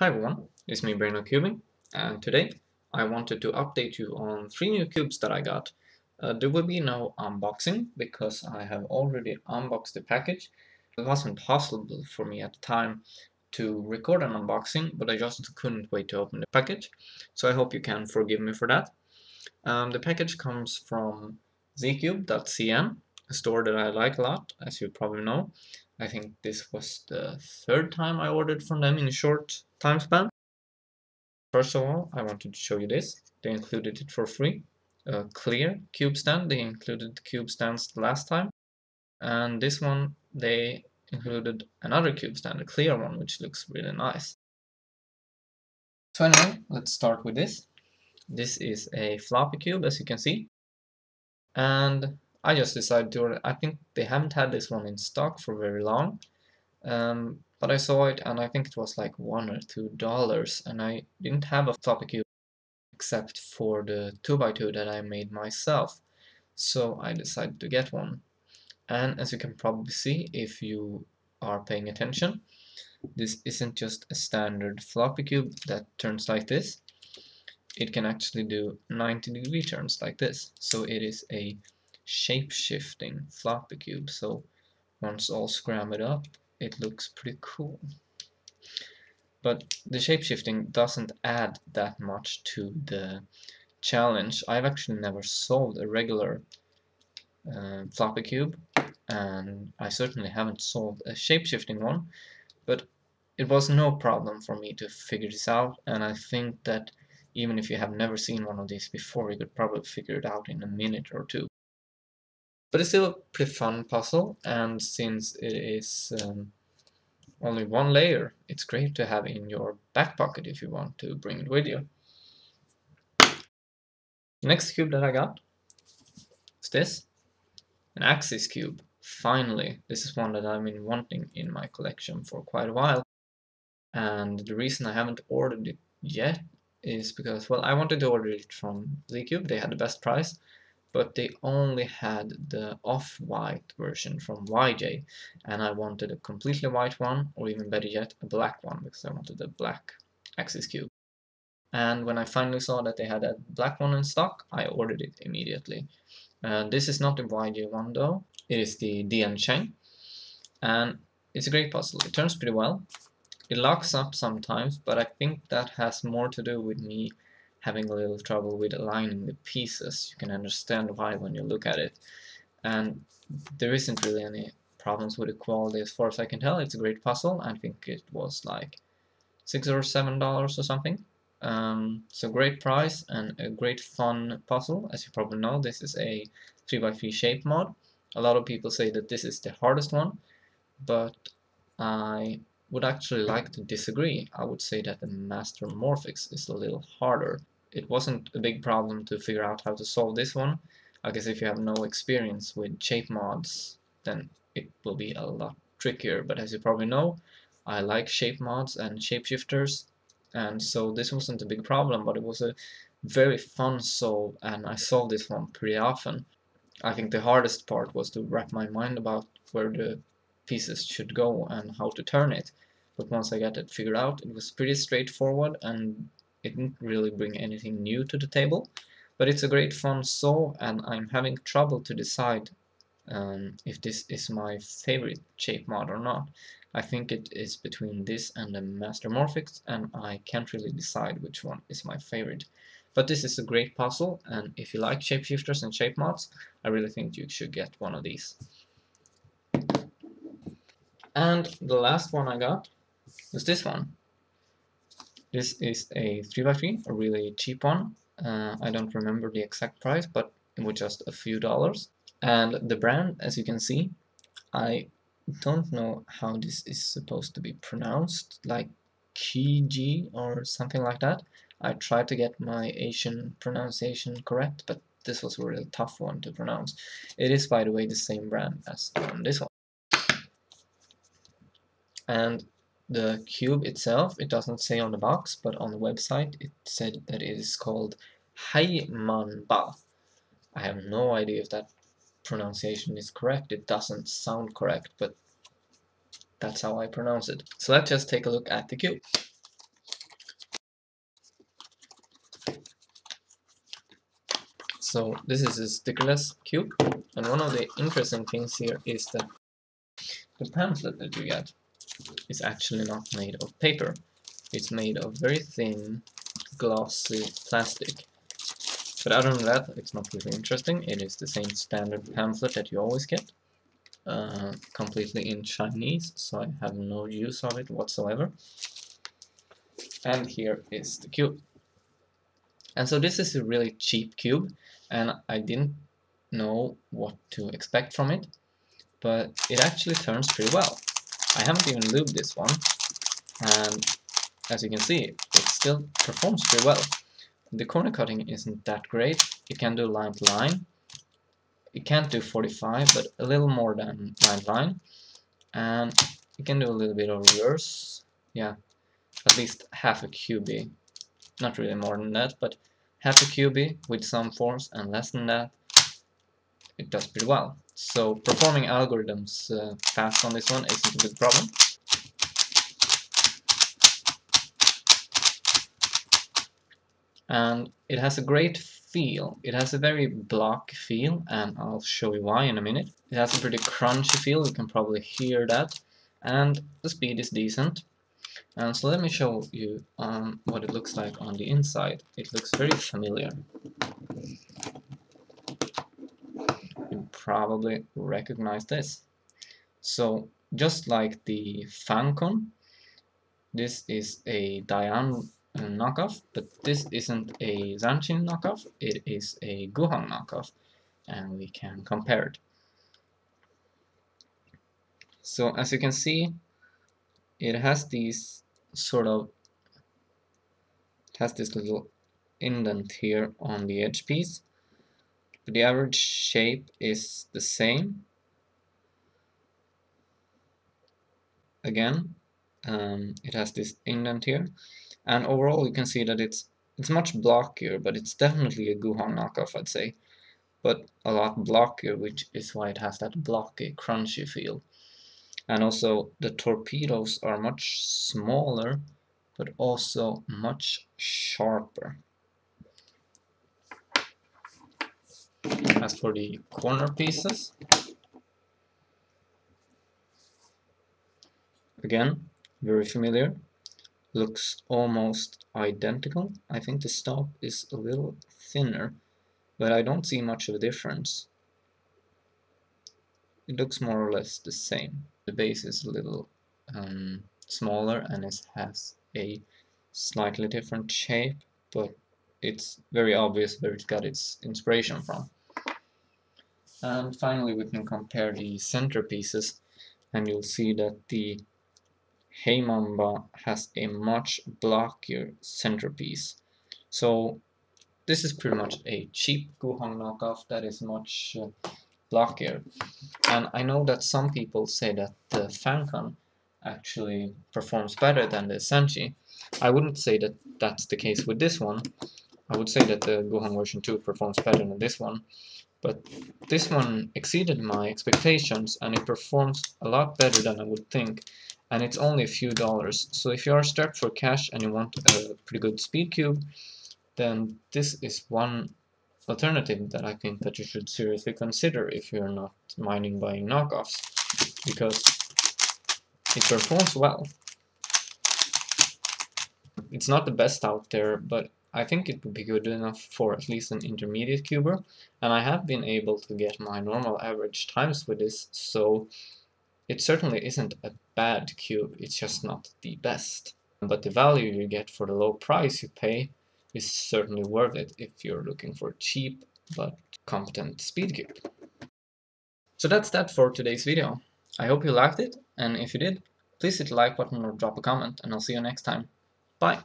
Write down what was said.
Hi everyone, it's me Brain of Cubing, and today I wanted to update you on 3 new cubes that I got. There will be no unboxing because I have already unboxed the package. It wasn't possible for me at the time to record an unboxing, but I just couldn't wait to open the package, so I hope you can forgive me for that. The package comes from zcube.cn, a store that I like a lot, as you probably know. I think this was the third time I ordered from them in a short time span. First of all, I wanted to show you this. They included it for free. A clear cube stand. They included cube stands last time. And this one, they included another cube stand, a clear one, which looks really nice. So anyway, let's start with this. This is a floppy cube, as you can see. And I just decided to order. I think they haven't had this one in stock for very long. But I saw it and I think it was like $1 or $2, and I didn't have a floppy cube except for the 2x2 that I made myself, so I decided to get one. And as you can probably see if you are paying attention, this isn't just a standard floppy cube that turns like this. It can actually do 90-degree turns like this, so it is a shape-shifting floppy cube. So once all scrambled up, it looks pretty cool. But the shape-shifting doesn't add that much to the challenge. I've actually never solved a regular floppy cube, and I certainly haven't solved a shape-shifting one, but it was no problem for me to figure this out, and I think that even if you have never seen one of these before, you could probably figure it out in a minute or two. But it's still a pretty fun puzzle, and since it is only one layer, it's great to have in your back pocket if you want to bring it with you. The next cube that I got is this, an axis cube. Finally, this is one that I've been wanting in my collection for quite a while, and the reason I haven't ordered it yet is because, well, I wanted to order it from ZCube. They had the best price, but they only had the off-white version from YJ, and I wanted a completely white one, or even better yet, a black one, because I wanted a black axis cube. And when I finally saw that they had a black one in stock, I ordered it immediately. This is not the YJ one though, it is the DN Cheng, and it's a great puzzle. It turns pretty well. It locks up sometimes, but I think that has more to do with me having a little trouble with aligning the pieces. You can understand why when you look at it. And there isn't really any problems with the quality as far as I can tell. It's a great puzzle. I think it was like $6 or $7 or something. So great price and a great fun puzzle. As you probably know, this is a 3x3 shape mod. A lot of people say that this is the hardest one, but I would actually like to disagree. I would say that the Master Morphics is a little harder. It wasn't a big problem to figure out how to solve this one. I guess if you have no experience with shape mods, then it will be a lot trickier. But as you probably know, I like shape mods and shapeshifters, and so this wasn't a big problem, but it was a very fun solve, and I solved this one pretty often. I think the hardest part was to wrap my mind about where the pieces should go and how to turn it. But once I got it figured out, it was pretty straightforward and it didn't really bring anything new to the table. But it's a great fun solve, and I'm having trouble to decide if this is my favorite shape mod or not. I think it is between this and the Master Morphics, and I can't really decide which one is my favorite. But this is a great puzzle, and if you like shapeshifters and shape mods, I really think you should get one of these. And the last one I got was this one. This is a 3x3, a really cheap one. I don't remember the exact price, but it was just a few dollars. And the brand, as you can see, I don't know how this is supposed to be pronounced, like QiYi or something like that. I tried to get my Asian pronunciation correct, but this was a really tough one to pronounce. It is, by the way, the same brand as this one. And the cube itself, it doesn't say on the box, but on the website it said that it is called Hei-Manba. I have no idea if that pronunciation is correct. It doesn't sound correct, but that's how I pronounce it. So let's just take a look at the cube. So this is a stickerless cube, and one of the interesting things here is that the pamphlet that you get is actually not made of paper. It's made of very thin, glossy plastic. But other than that, it's not really interesting. It is the same standard pamphlet that you always get, completely in Chinese, so I have no use of it whatsoever. And here is the cube. And so this is a really cheap cube, and I didn't know what to expect from it, but it actually turns pretty well. I haven't even lubed this one, and as you can see, it still performs pretty well. The corner cutting isn't that great. It can do line to line. It can't do 45, but a little more than line to line. And it can do a little bit of reverse. Yeah, at least half a QB. Not really more than that, but half a QB with some force, and less than that, it does pretty well. So performing algorithms fast on this one isn't a big problem. And it has a great feel. It has a very block feel, and I'll show you why in a minute. It has a pretty crunchy feel, you can probably hear that, and the speed is decent. And so let me show you what it looks like on the inside. It looks very familiar. You probably recognize this. So just like the Fancon, this is a Diane knockoff, but this isn't a Zanshin knockoff, it is a GuHong knockoff, and we can compare it. So as you can see, it has these sort of, it has this little indent here on the edge piece, but the average shape is the same. Again, it has this indent here, and overall you can see that it's much blockier, but it's definitely a GuHong knockoff, I'd say, but a lot blockier, which is why it has that blocky, crunchy feel. And also the torpedoes are much smaller, but also much sharper. As for the corner pieces, again, very familiar. Looks almost identical. I think the stop is a little thinner, but I don't see much of a difference. It looks more or less the same. The base is a little smaller, and it has a slightly different shape, but it's very obvious where it got its inspiration from. And finally we can compare the center pieces, and you'll see that the Hei-Manba has a much blockier centerpiece. So this is pretty much a cheap GuHong knockoff that is much blockier. And I know that some people say that the Fancon actually performs better than the Senshi. I wouldn't say that that's the case with this one. I would say that the GuHong version 2 performs better than this one. But this one exceeded my expectations, and it performs a lot better than I would think, and it's only a few dollars. So if you are strapped for cash and you want a pretty good speed cube, then this is one alternative that I think that you should seriously consider if you're not minding buying knockoffs, because it performs well. It's not the best out there, but I think it would be good enough for at least an intermediate cuber, and I have been able to get my normal average times with this, so it certainly isn't a bad cube, it's just not the best. But the value you get for the low price you pay is certainly worth it if you're looking for a cheap but competent speed cube. So that's that for today's video. I hope you liked it, and if you did, please hit the like button or drop a comment, and I'll see you next time. Bye!